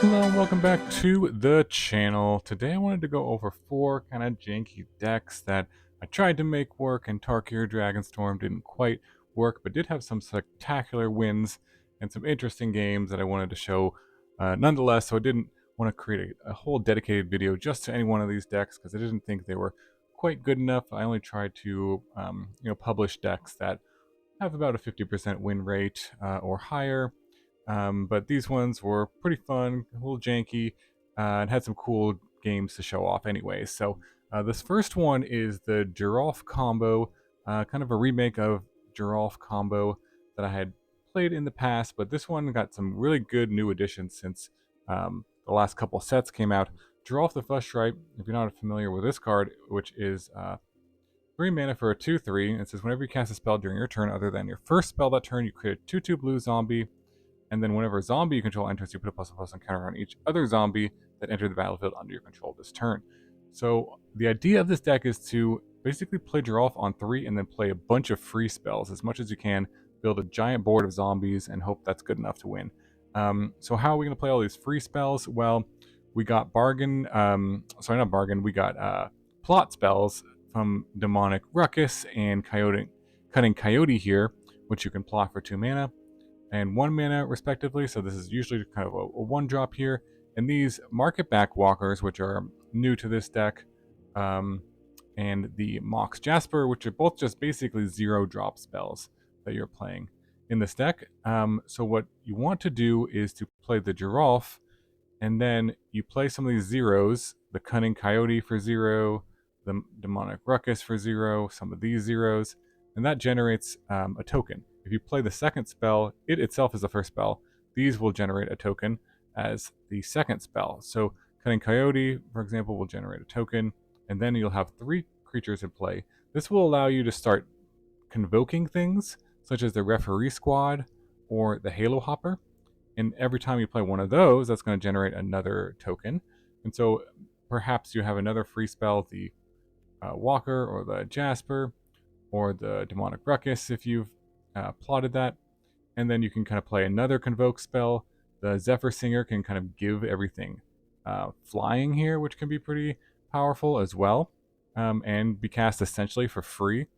Hello and welcome back to the channel. Today I wanted to go over 4 kind of janky decks that I tried to make work, and Tarkir Dragonstorm didn't quite work, but did have some spectacular wins and some interesting games that I wanted to show nonetheless. So I didn't want to create a whole dedicated video just to any one of these decks because I didn't think they were quite good enough. I only tried to publish decks that have about a 50% win rate or higher. But these ones were pretty fun, a little janky, and had some cool games to show off anyway. So this first one is the Geralf combo, kind of a remake of Geralf combo that I had played in the past, but this one got some really good new additions since the last couple sets came out. Geralf the Fleshwright, if you're not familiar with this card, which is 3 mana for a 2/3, it says whenever you cast a spell during your turn other than your first spell that turn, you create a 2/2 blue zombie. And then whenever a zombie you control enters, you put a +1/+1 counter on each other zombie that entered the battlefield under your control this turn. So the idea of this deck is to basically play Geralf on 3 and then play a bunch of free spells as much as you can, build a giant board of zombies, and hope that's good enough to win. So how are we going to play all these free spells? Well, we got we got plot spells from Demonic Ruckus and Cunning Coyote here, which you can plot for 2 mana and 1 mana respectively. So this is usually kind of a 1-drop here. And these Marketback Walkers, which are new to this deck, and the Mox Jasper, which are both just basically 0-drop spells that you're playing in this deck. So what you want to do is to play the Geralf, and then you play some of these zeros, the Cunning Coyote for 0, the Demonic Ruckus for 0, some of these zeros, and that generates a token. If you play the second spell, it itself is the first spell. These will generate a token as the second spell. So Cunning Coyote, for example, will generate a token, and then you'll have 3 creatures in play. This will allow you to start convoking things, such as the Referee Squad or the Halo Hopper. And every time you play one of those, that's going to generate another token. And so perhaps you have another free spell, the Walker or the Jasper or the Demonic Ruckus if you've plotted that. And then you can kind of play another Convoke spell. The Zephyr Singer can kind of give everything flying here, which can be pretty powerful as well, and be cast essentially for free.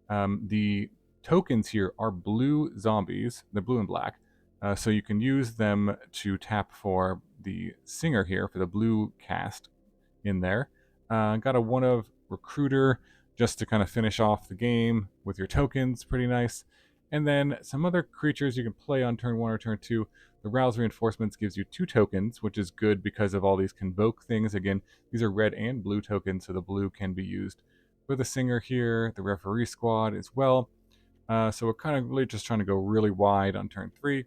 The tokens here are blue zombies, the blue and black, so you can use them to tap for the Singer here, for the blue cast in there. Got a 1 of Recruiter just to kind of finish off the game with your tokens, pretty nice. And then some other creatures you can play on turn 1 or turn 2. The Rouse Reinforcements gives you 2 tokens, which is good because of all these Convoke things. Again, these are red and blue tokens, so the blue can be used for the Singer here, the Referee Squad as well. So we're kind of really just trying to go really wide on turn 3.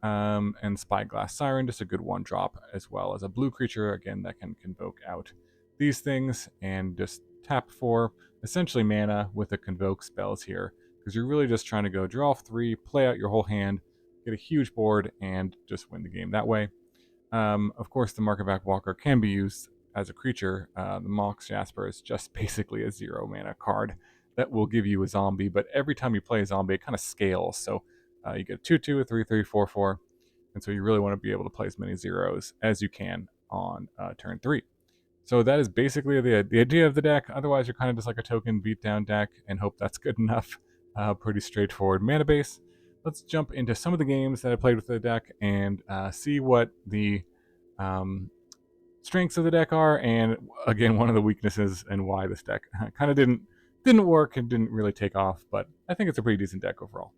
And Spyglass Siren, just a good 1-drop, as well as a blue creature, again, that can convoke out these things and just tap for essentially mana with the convoke spells here, because you're really just trying to go draw off 3, play out your whole hand, get a huge board, and just win the game that way. Of course, the Marketback Walker can be used as a creature. The Mox Jasper is just basically a 0 mana card that will give you a zombie, but every time you play a zombie, it kind of scales. So you get a 2/2, a 3/3, 4/4, and so you really want to be able to play as many zeros as you can on turn 3. So that is basically the idea of the deck. Otherwise, you're kind of just like a token beatdown deck and hope that's good enough. Pretty straightforward mana base. Let's jump into some of the games that I played with the deck and see what the strengths of the deck are, and again, one of the weaknesses and why this deck kind of didn't work and didn't really take off. But I think it's a pretty decent deck overall.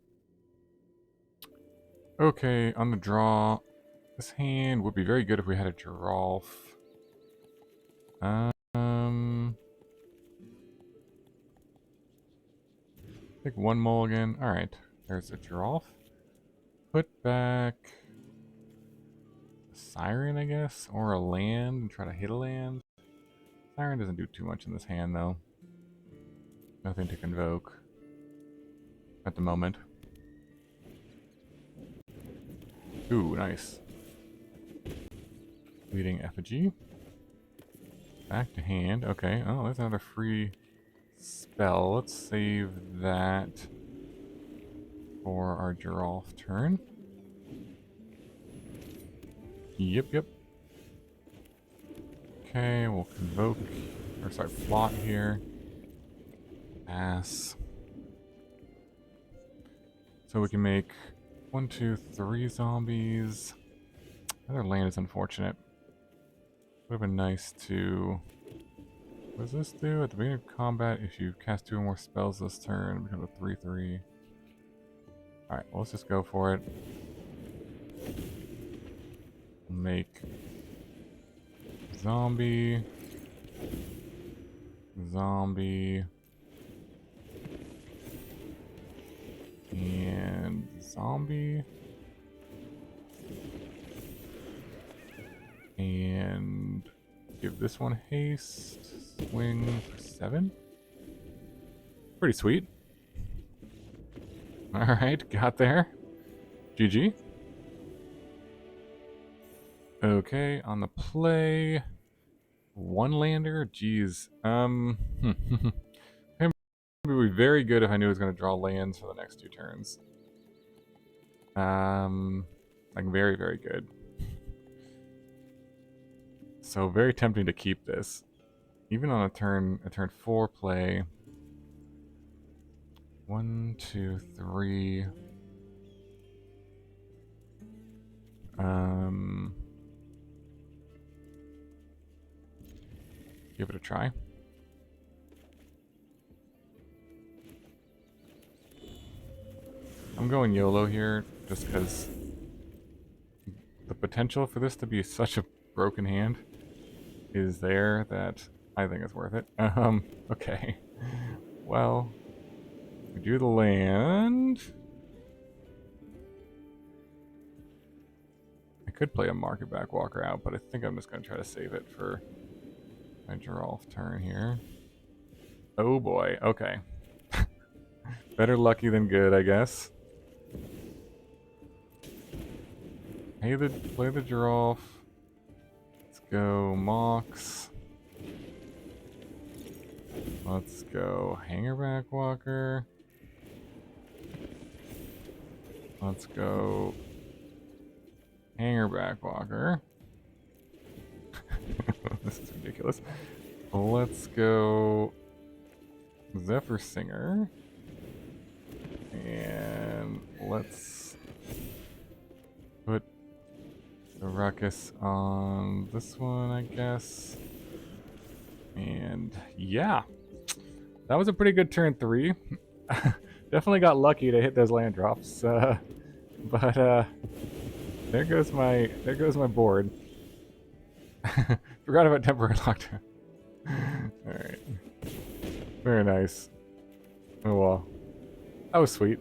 Okay, on the draw, this hand would be very good if we had a Geralf. Take 1 mulligan. Alright, there's a Geralf. Put back a Siren, I guess, or a land and try to hit a land. Siren doesn't do too much in this hand, though. Nothing to convoke at the moment. Ooh, nice. Leading effigy. Back to hand. Okay. Oh, there's another free spell. Let's save that for our Geralf turn. Yep. Okay, we'll convoke, or sorry, plot here. Pass. So we can make 1, 2, 3 zombies. Another land is unfortunate. Would have been nice to... What does this do? At the beginning of combat, if you cast 2 or more spells this turn, it becomes a 3/3. Alright, well, let's just go for it. Make zombie, zombie, and zombie, and give this one haste, swing for 7. Pretty sweet. Alright, got there. GG. Okay, on the play, 1 lander. Jeez. It would be very good if I knew I was going to draw lands for the next 2 turns. Like very, very good. So very tempting to keep this, even on a turn 4 play. 1, 2, 3. Give it a try. I'm going YOLO here just because the potential for this to be such a broken hand is there that I think it's worth it. Okay. Well, we do the land. I could play a Marketback Walker out, but I think I'm just going to try to save it for my Geralf turn here. Oh boy, okay. Better lucky than good, I guess. Hey, play the Geralf. Let's go Mox. Let's go Hangerback Walker. Let's go Hangerback Walker. This is ridiculous. Let's go Zephyr Singer. And let's put the Ruckus on this one, I guess. And yeah, that was a pretty good turn 3. Definitely got lucky to hit those land drops. But there goes my board. Forgot about temporary lockdown. Alright. Very nice. Oh well. That was sweet.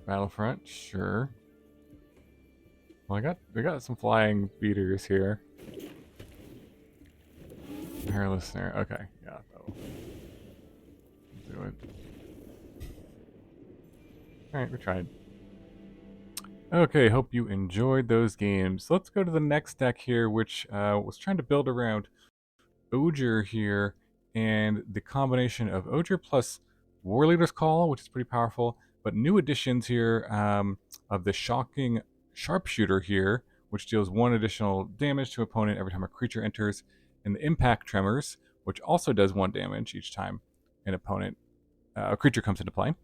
Battlefront, sure. Well, we got some flying beaters here. Hairless Snare. Okay, yeah, that'll do it. Alright, we tried. Okay, hope you enjoyed those games. Let's go to the next deck here, which was trying to build around Ojer here, and the combination of Ojer plus War Leader's Call, which is pretty powerful, but new additions here of the Shocking Sharpshooter here, which deals 1 additional damage to opponent every time a creature enters, and the Impact Tremors, which also does 1 damage each time an opponent, a creature comes into play.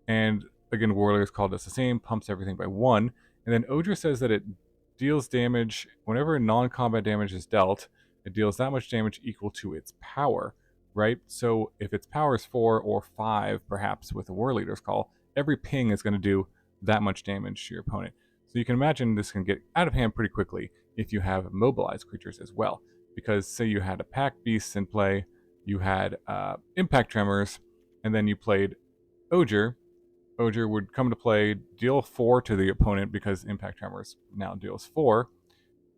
And again, War Leader's Call does the same, pumps everything by 1, and then Ojer says that it deals damage whenever non-combat damage is dealt. It deals that much damage equal to its power, right? So if its power is 4 or 5, perhaps with a War Leader's Call, every ping is going to do that much damage to your opponent. So you can imagine this can get out of hand pretty quickly if you have mobilized creatures as well. Because say you had a Packbeasts in play, you had Impact Tremors, and then you played Ojer. Ojer would come to play, deal 4 to the opponent because Impact Tremors now deals 4.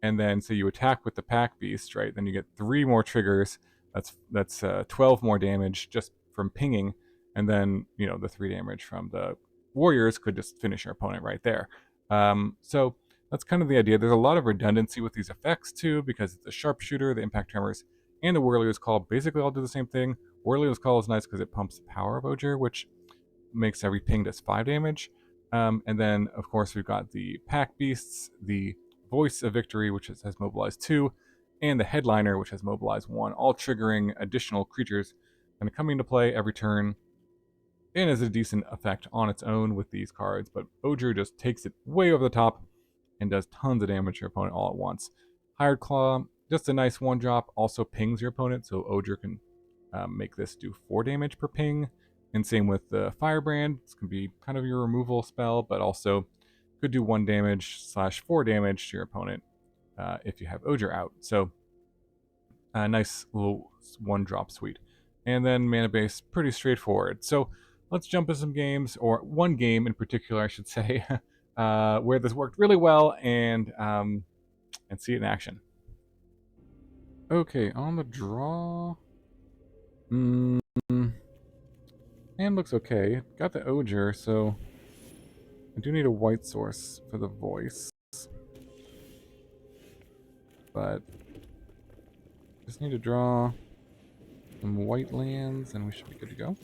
And then so you attack with the Packbeast, right? Then you get 3 more triggers. That's 12 more damage just from pinging, and then the 3 damage from the warriors could just finish your opponent right there. So that's kind of the idea. There's a lot of redundancy with these effects too, because the Sharpshooter, the Impact Tremors, and the War Leader's Call basically all do the same thing. War Leader's Call is nice because it pumps the power of Ojer, which makes every ping does 5 damage. And then, of course, we've got the Packbeasts, the Voice of Victory, which has mobilized 2, and the Headliner, which has mobilized 1, all triggering additional creatures and coming into play every turn, and is a decent effect on its own with these cards. But Ojer just takes it way over the top and does tons of damage to your opponent all at once. Hired Claw, just a nice 1-drop, also pings your opponent, so Ojer can make this do 4 damage per ping. And same with the Firebrand. This can be kind of your removal spell, but also could do 1 damage / 4 damage to your opponent if you have Ojer out. So nice little 1-drop suite. And then mana base, pretty straightforward. So let's jump into some games, or one game in particular, I should say, where this worked really well and see it in action. Okay, on the draw. Hand looks okay. Got the Ojer, so I do need a white source for the voice. But just need to draw some white lands and we should be good to go.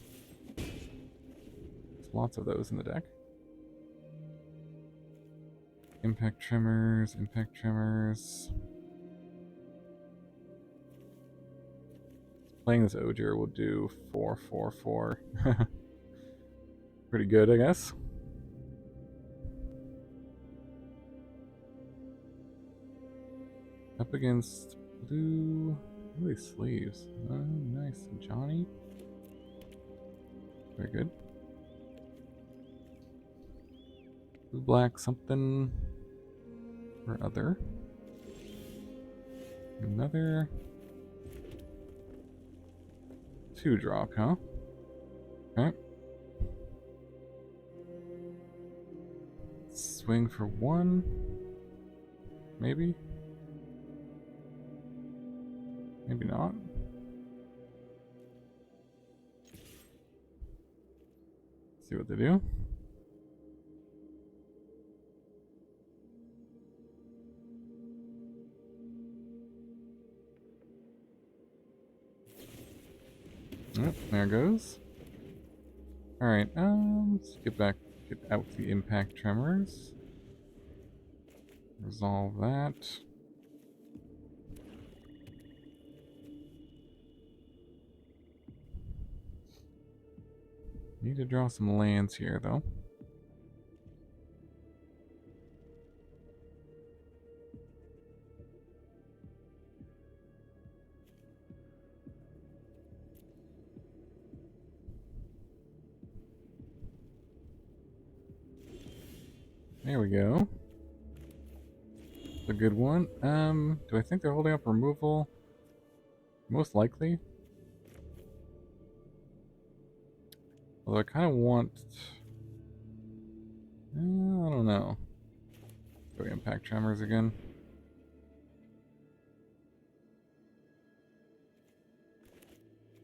There's lots of those in the deck. Impact Tremors, Impact Tremors. Playing this Ojer will do 4/4/4. Pretty good, I guess. Up against blue. What are these sleeves? Oh, nice. Johnny. Very good. Blue, black, something or other. Another 2-drop, huh? Okay. Swing for 1. Maybe. Maybe not. See what they do. Yep, there goes. Alright, let's get out the Impact Tremors. Resolve that. Need to draw some lands here, though. There we go. A good one. Do I think they're holding up removal? Most likely. Although I kind of want... I don't know. Go Impact Tremors again.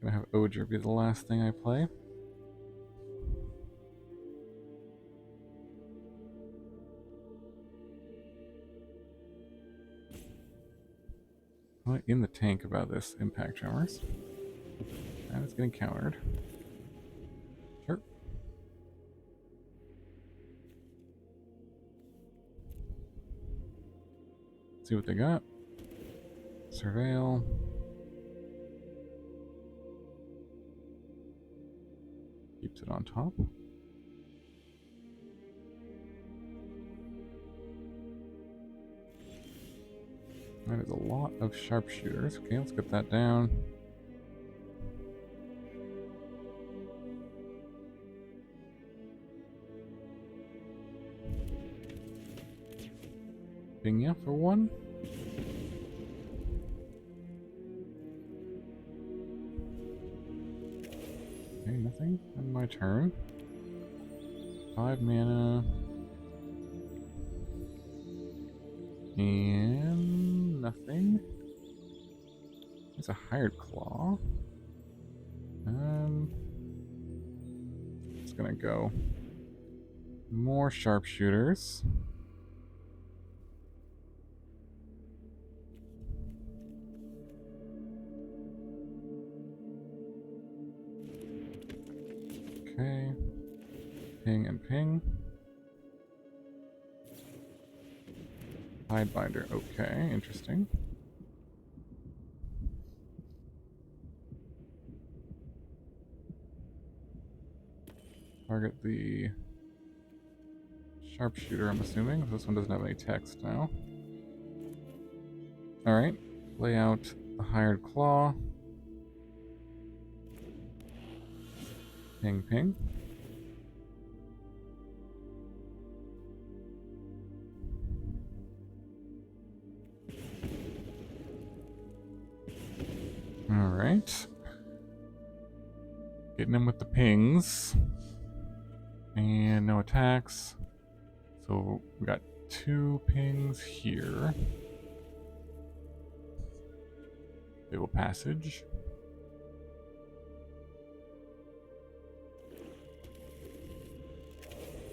Gonna have Ojer be the last thing I play. What in the tank about this Impact Tremors? And it's getting countered. Sure. See what they got. Surveil. Keeps it on top. That is a lot of sharpshooters. Okay, let's get that down. Ping ya for 1. Okay, nothing on my turn. 5 mana. And nothing. There's a Hired Claw. It's gonna go. More sharpshooters. Okay. Ping and ping. Hidebinder. Okay, interesting. Target the Sharpshooter, I'm assuming. This one doesn't have any text now. Alright. Lay out the Hired Claw. Ping, ping. Alright. Getting him with the pings. And no attacks. So we got 2 pings here. Fatal Passage.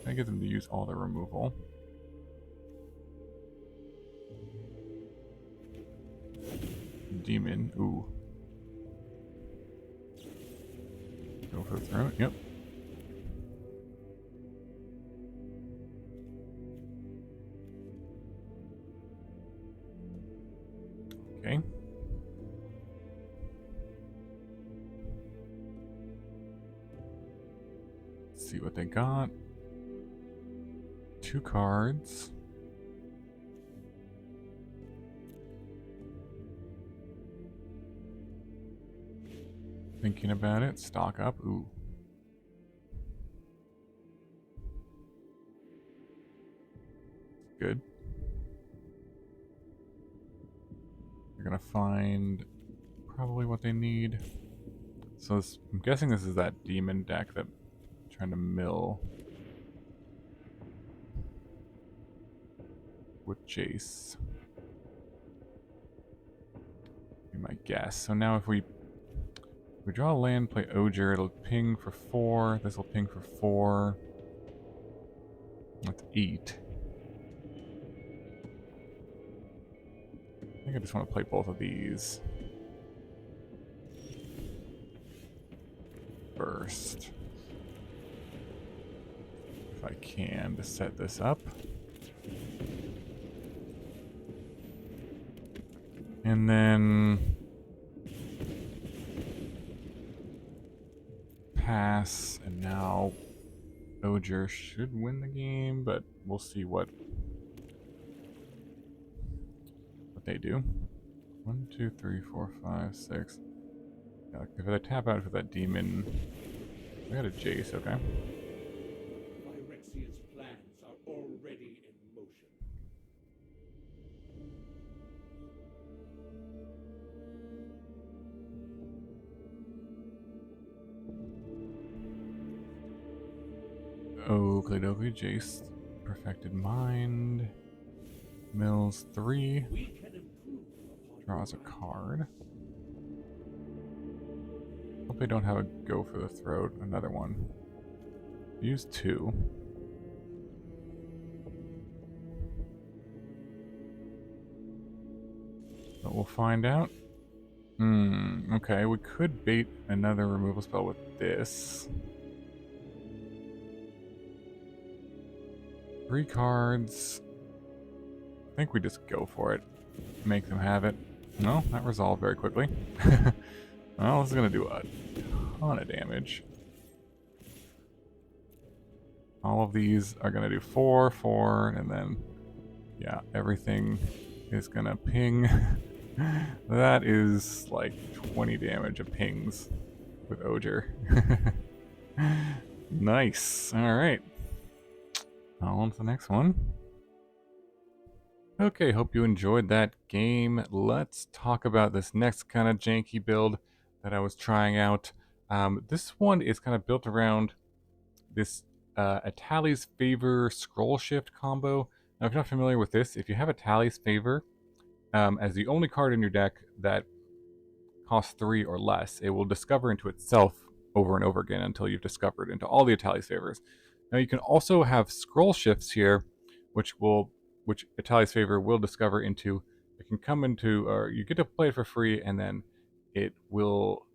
I get them to use all their removal. Demon. Ooh. Go for the throat. Yep. Okay. Let's see what they got. 2 cards. Thinking about it. Stock up. Ooh. Good. They're gonna find probably what they need. So this, I'm guessing this is that demon deck that I'm trying to mill with Jace. Be my guess. So now if we draw a land, play Ojer, it'll ping for 4. This will ping for 4. Let's eat. I think I just want to play both of these first. If I can, to set this up. And then pass, and now Ojer should win the game, but we'll see what they do. 1, 2, 3, 4, 5, 6. Yeah, if I tap out for that demon, I got a Jace, okay. Phyrexian's plans are already in motion. Oakley dokie, Jace. Perfected Mind. Mills 3. Draws a card. Hope they don't have a go for the throat. Another one. Use 2. But we'll find out. Okay, we could bait another removal spell with this. 3 cards. I think we just go for it. Make them have it. No, that resolved very quickly. Well, this is going to do a ton of damage. All of these are going to do 4, 4, and then, yeah, everything is going to ping. That is like 20 damage of pings with Ojer. Nice. Alright. On to the next one. Okay, hope you enjoyed that game. Let's talk about this next kind of janky build that I was trying out. This one is kind of built around this Atali's Favor Scroll Shift combo. Now, if you're not familiar with this, if you have Atali's Favor as the only card in your deck that costs 3 or less, it will discover into itself over and over again until you've discovered into all the Atali's Favors. Now, you can also have Scroll Shifts here, which Atali's Favor will discover into. It can come into, or you get to play it for free, and then it will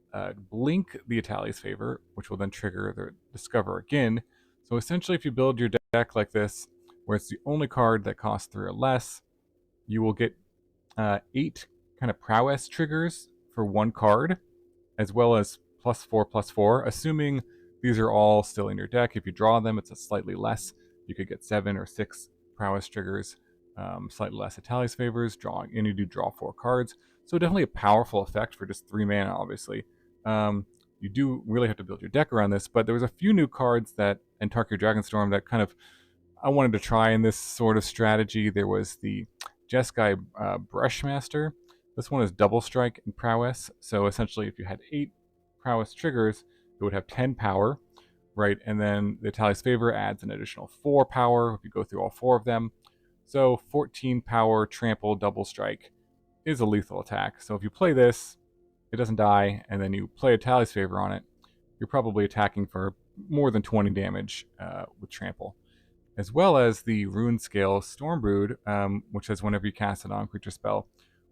blink the Atali's Favor, which will then trigger the Discover again. So essentially, if you build your deck like this, where it's the only card that costs 3 or less, you will get 8 kind of prowess triggers for 1 card, as well as +4/+4, assuming these are all still in your deck. If you draw them, it's a slightly less. You could get 7 or 6 prowess triggers, slightly less Itali's favors, drawing, and you do draw 4 cards. So definitely a powerful effect for just 3 mana, obviously. You do really have to build your deck around this, but there was a few new cards that in Tarkir Dragonstorm that kind of I wanted to try in this sort of strategy. There was the Jeskai Brushmaster. This one is double strike and prowess. So essentially, if you had 8 prowess triggers, it would have 10 power, right? And then the Itali's favor adds an additional 4 power if you go through all 4 of them. So 14 power trample double strike is a lethal attack. So if you play this, it doesn't die, and then you play Itali's favor on it, you're probably attacking for more than 20 damage with trample. As well as the Rune Scale Stormbrood, which says whenever you cast a non-creature spell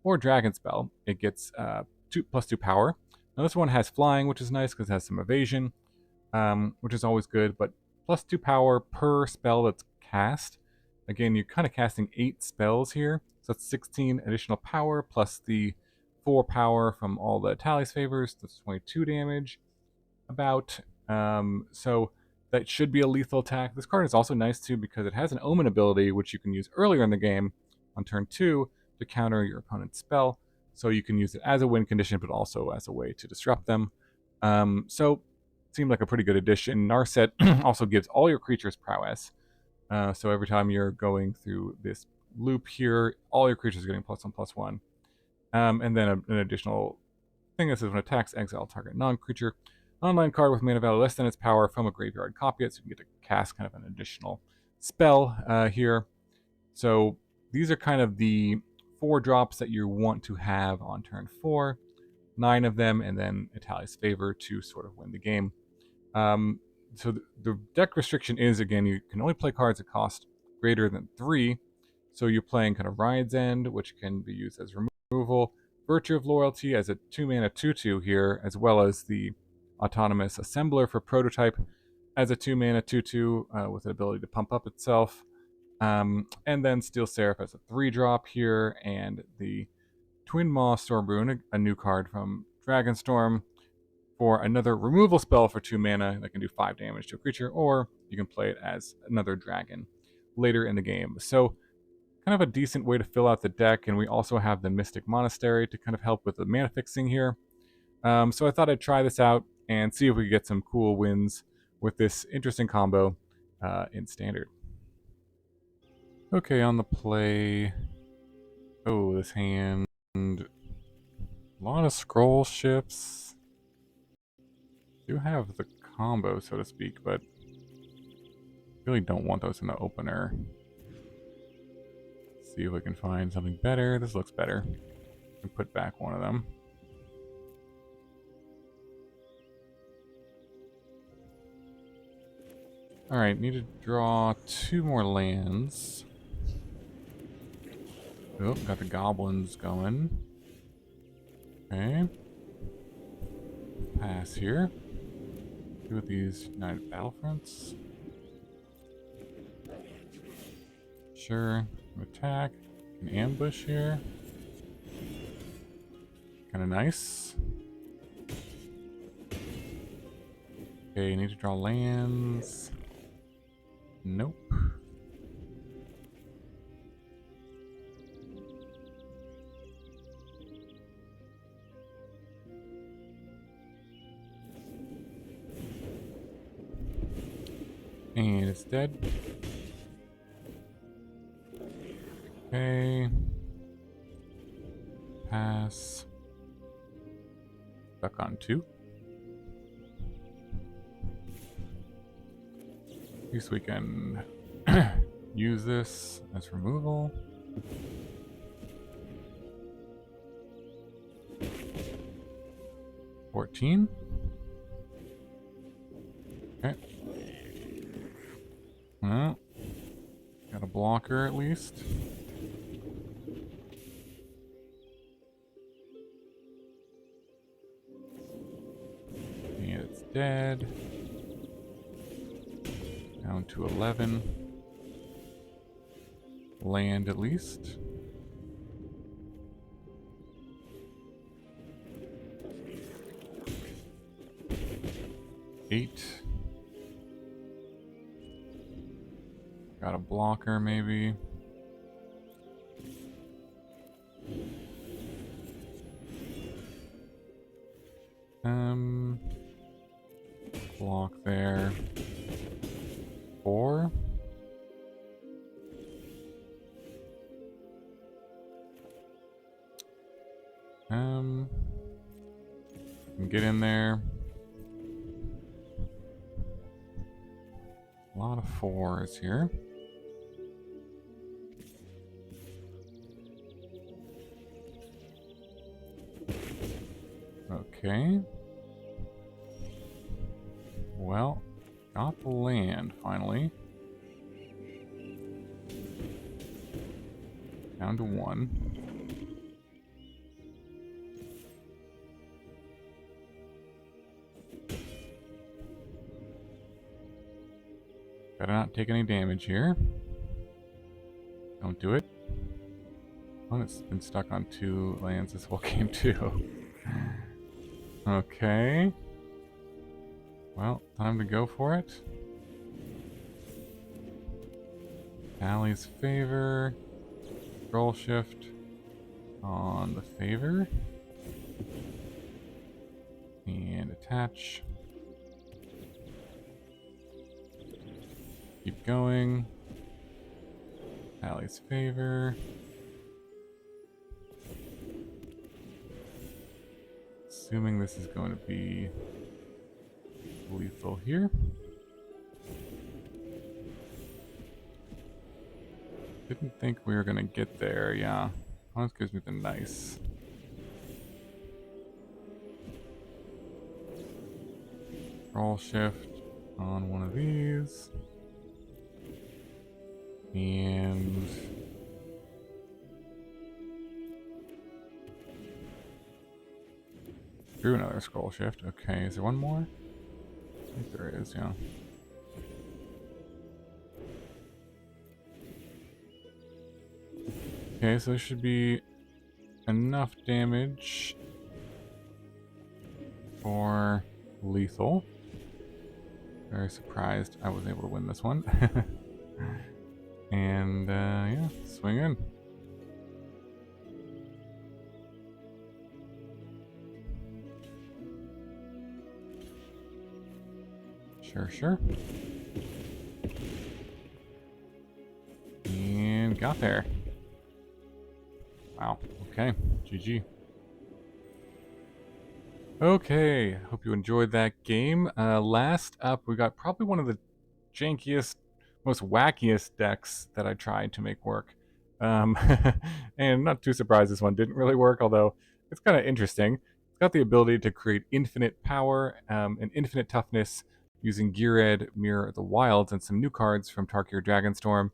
or dragon spell, it gets +2 power. Now this one has flying, which is nice because it has some evasion, which is always good, but +2 power per spell that's cast. Again, you're kind of casting 8 spells here, so that's 16 additional power plus the 4 power from all the Itali's favors. That's 22 damage, about. So that should be a lethal attack. This card is also nice too because it has an Omen ability, which you can use earlier in the game on turn 2 to counter your opponent's spell. So you can use it as a win condition, but also as a way to disrupt them. So it seemed like a pretty good addition. Narset also gives all your creatures prowess. So every time you're going through this loop here, all your creatures are getting +1/+1. And then an additional thing that says when attacks, exile target non-creature. Online card with mana value less than its power from a graveyard. Copy it, so you can get to cast kind of an additional spell here. So these are kind of the 4 drops that you want to have on turn 4. 9 of them, and then Itali's favor to sort of win the game. So the deck restriction is, again, you can only play cards that cost greater than 3. So you're playing kind of Ride's End, which can be used as removal. Virtue of Loyalty as a 2 mana 2/2 here, as well as the Autonomous Assembler for Prototype as a 2 mana 2/2 with an ability to pump up itself. And then Steel Seraph as a 3-drop here, and the Twin Maw Stormbrood, a new card from Dragonstorm, for another removal spell for 2 mana that can do 5 damage to a creature, or you can play it as another dragon later in the game. So kind of a decent way to fill out the deck, and we also have the Mystic Monastery to kind of help with the mana fixing here. So I thought I'd try this out and see if we could get some cool wins with this interesting combo in Standard. Okay, on the play. Oh, this hand. A lot of scroll shifts. Do have the combo, so to speak, but really don't want those in the opener. Let's see if we can find something better. This looks better. I can put back one of them. Alright, need to draw 2 more lands. Oh, got the goblins going. Okay. Pass here. Do with these United Battlefronts. Sure. Attack. An ambush here. Kind of nice. Okay, need to draw lands. Nope. And it's dead. Okay. Pass. Stuck on 2. At least we can use this as removal. $14. Okay. Well, got a blocker at least. And it's dead. Down to 11. Land at least. 8. Got a blocker, maybe. Block there. 4. Get in there. A lot of 4s here. Okay. Well, got the land finally. Down to 1. Better not take any damage here. Don't do it. Oh, it's been stuck on 2 lands this whole game too. Okay. Well, time to go for it. Alley's favor. Scroll shift on the favor. And attach. Keep going. Alley's favor. Assuming this is going to be lethal here. Didn't think we were going to get there, yeah. This gives me the nice. Scroll shift on one of these. And drew another scroll shift. Okay, is there one more? I think there is, yeah. Okay, so there should be enough damage for lethal. Very surprised I was able to win this one. And yeah, swing in. Sure. And got there. Wow. Okay. GG. Okay. Hope you enjoyed that game. Last up, we got probably one of the jankiest, most wackiest decks that I tried to make work. And not too surprised this one didn't really work, although it's kind of interesting. It's got the ability to create infinite power and infinite toughness using Geared, Mirror the Wilds, and some new cards from Tarkir Dragonstorm,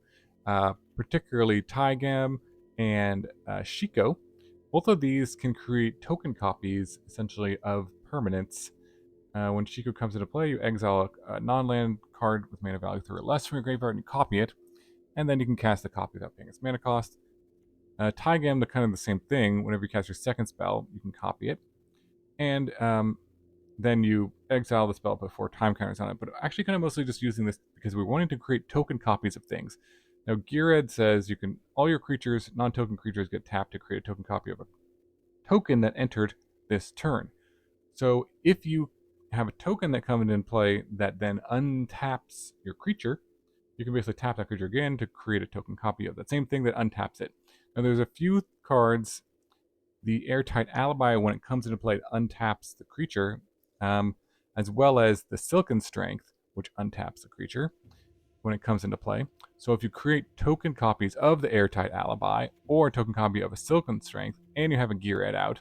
particularly Tygam and Shiko. Both of these can create token copies, essentially, of permanents. When Shiko comes into play, you exile a non-land card with mana value 3 or less from your graveyard and copy it, and then you can cast the copy without paying its mana cost. Tygam, the kind of the same thing. Whenever you cast your second spell, you can copy it, and then you exile the spell before time counters on it. But actually, kind of mostly just using this because we're wanting to create token copies of things. Now, Geared says you can all your creatures, non-token creatures, get tapped to create a token copy of a token that entered this turn. So if you have a token that comes in play that then untaps your creature, you can basically tap that creature again to create a token copy of that same thing that untaps it. Now there's a few cards, the Airtight Alibi, when it comes into play, it untaps the creature, as well as the Silken Strength, which untaps the creature when it comes into play. So if you create token copies of the Airtight Alibi or a token copy of a Silken Strength, and you have a Geared out,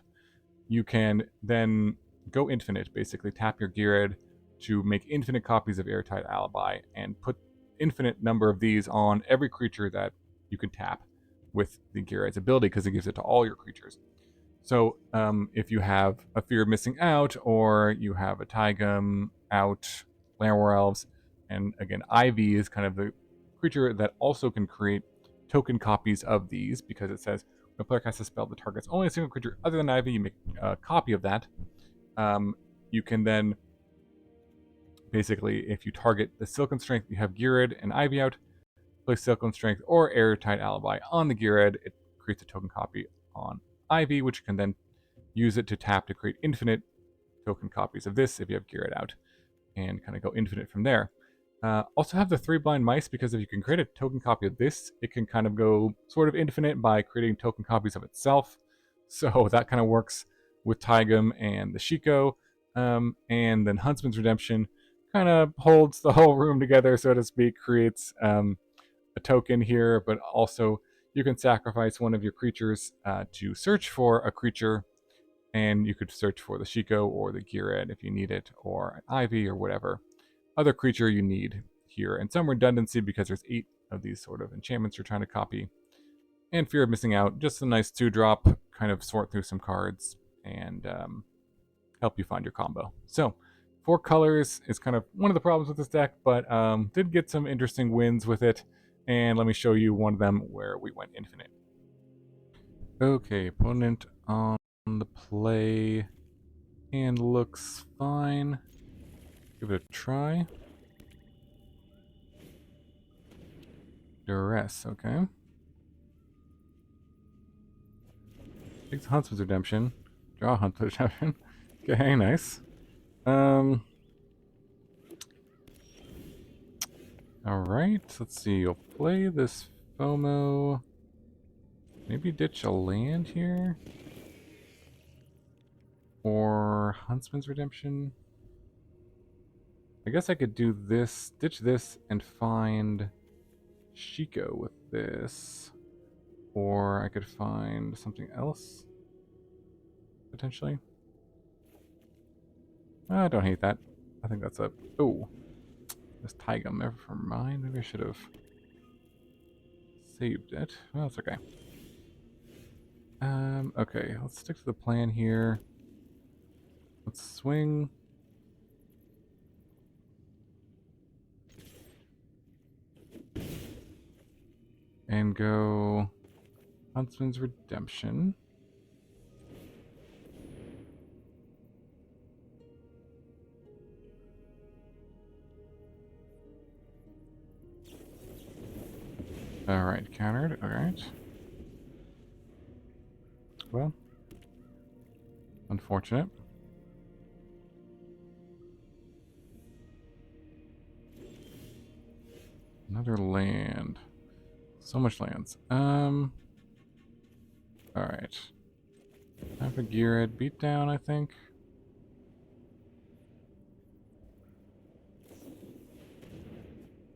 you can then go infinite, basically tap your Geared to make infinite copies of Airtight Alibi and put infinite number of these on every creature that you can tap with the Geared's ability, because it gives it to all your creatures. So if you have a Fear of Missing Out, or you have a Tygam out, Llanowar Elves, and again, Ivy is kind of the creature that also can create token copies of these, because it says when a player casts a spell that targets only a single creature other than Ivy, you make a copy of that. You can then Basically, if you target the Silken Strength, you have Geared and Ivy out, place Silken Strength or Airtight Alibi on the Geared, it creates a token copy on Ivy, which can then use it to tap to create infinite token copies of this if you have Geared out, and kind of go infinite from there. Also have the 3 blind mice, because if you can create a token copy of this, it can kind of go sort of infinite by creating token copies of itself. So that kind of works with Taigam and the Shiko. And then Huntsman's Redemption kind of holds the whole room together, so to speak, creates a token here, but also you can sacrifice one of your creatures to search for a creature, and you could search for the Shiko or the Geared if you need it, or an Ivy or whatever other creature you need here. And some redundancy because there's 8 of these sort of enchantments you're trying to copy. And fear of missing out, just a nice 2-drop, kind of sort through some cards and help you find your combo. So 4 colors is kind of one of the problems with this deck, but did get some interesting wins with it. And let me show you one of them where we went infinite. Okay, opponent on the play and looks fine. Give it a try. Duress, okay. Takes Huntsman's Redemption. Draw Huntsman's Redemption. Okay, nice. Alright, let's see. You'll play this FOMO. Maybe ditch a land here? Or Huntsman's Redemption? I guess I could do this, ditch this, and find Shiko with this. Or I could find something else, potentially. I don't hate that. I think that's a... Oh. This Taigam, never mind. Maybe I should have saved it. Well, it's okay. Okay, let's stick to the plan here. Let's swing. And go Huntsman's Redemption. Alright, countered. Alright. Well, unfortunate. Another land. So much lands. Alright. Have a Geared beatdown, I think.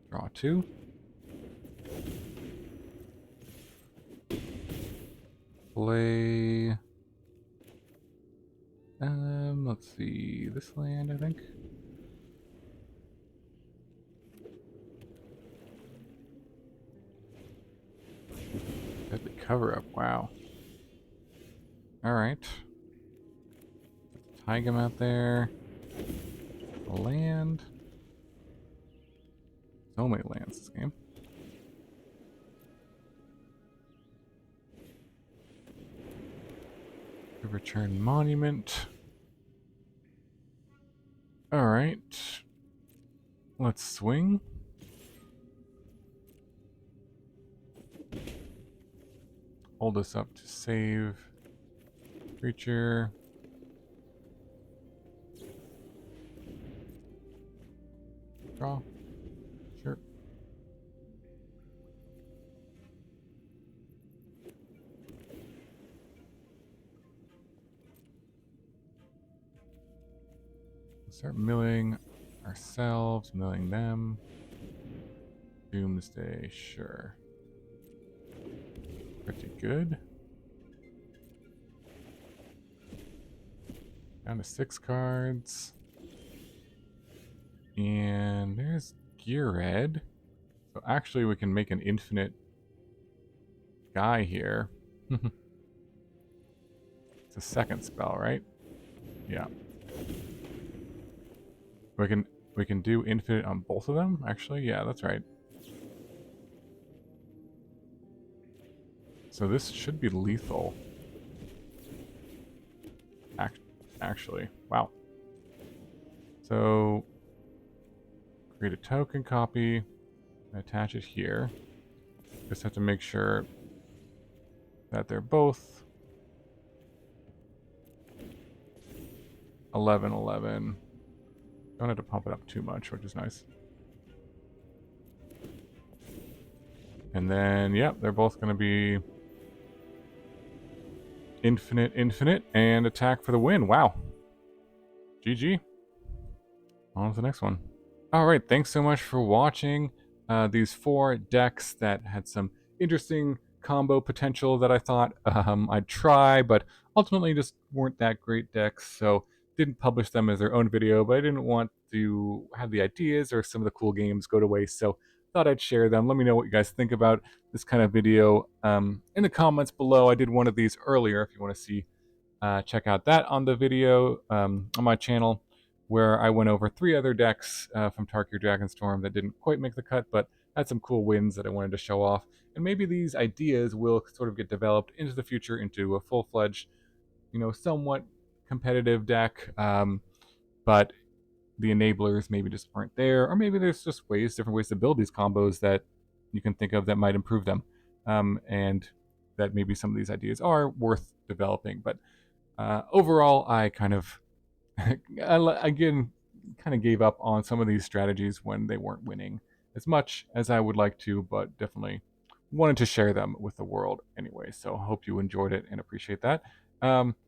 Draw 2. Play... let's see, this land, I think. Deadly Cover-Up, wow. Alright. Taigam out there. Land. So many lands this game. Return Monument. Alright. Let's swing. Hold this up to save. Creature. Draw. Sure. Start milling ourselves, milling them. Doomsday, sure. Pretty good. Down to 6 cards. And there's Geared. So actually we can make an infinite guy here. It's a second spell, right? Yeah. We can do infinite on both of them, actually. Yeah, that's right. So this should be lethal. Actually, wow. So create a token copy, and attach it here. Just have to make sure that they're both 11, 11. Don't have to pump it up too much, which is nice. And then, yep, they're both going to be infinite, infinite, and attack for the win. Wow. GG. On to the next one. Alright, thanks so much for watching these 4 decks that had some interesting combo potential that I thought I'd try, but ultimately just weren't that great decks, so didn't publish them as their own video, but I didn't want to have the ideas or some of the cool games go to waste, so thought I'd share them. Let me know what you guys think about this kind of video in the comments below. I did one of these earlier if you want to see. Check out that on the video on my channel, where I went over 3 other decks from Tarkir Dragonstorm that didn't quite make the cut, but had some cool wins that I wanted to show off. And maybe these ideas will sort of get developed into the future into a full-fledged, somewhat competitive deck, but the enablers maybe just aren't there, or maybe there's just different ways to build these combos that you can think of that might improve them, and that maybe some of these ideas are worth developing. But overall, I kind of again kind of gave up on some of these strategies when they weren't winning as much as I would like to, but definitely wanted to share them with the world anyway. So hope you enjoyed it and appreciate that.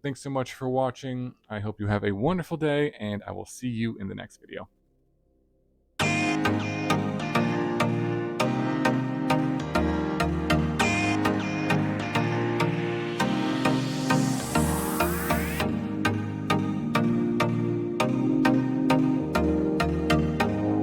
Thanks so much for watching. I hope you have a wonderful day, and I will see you in the next video.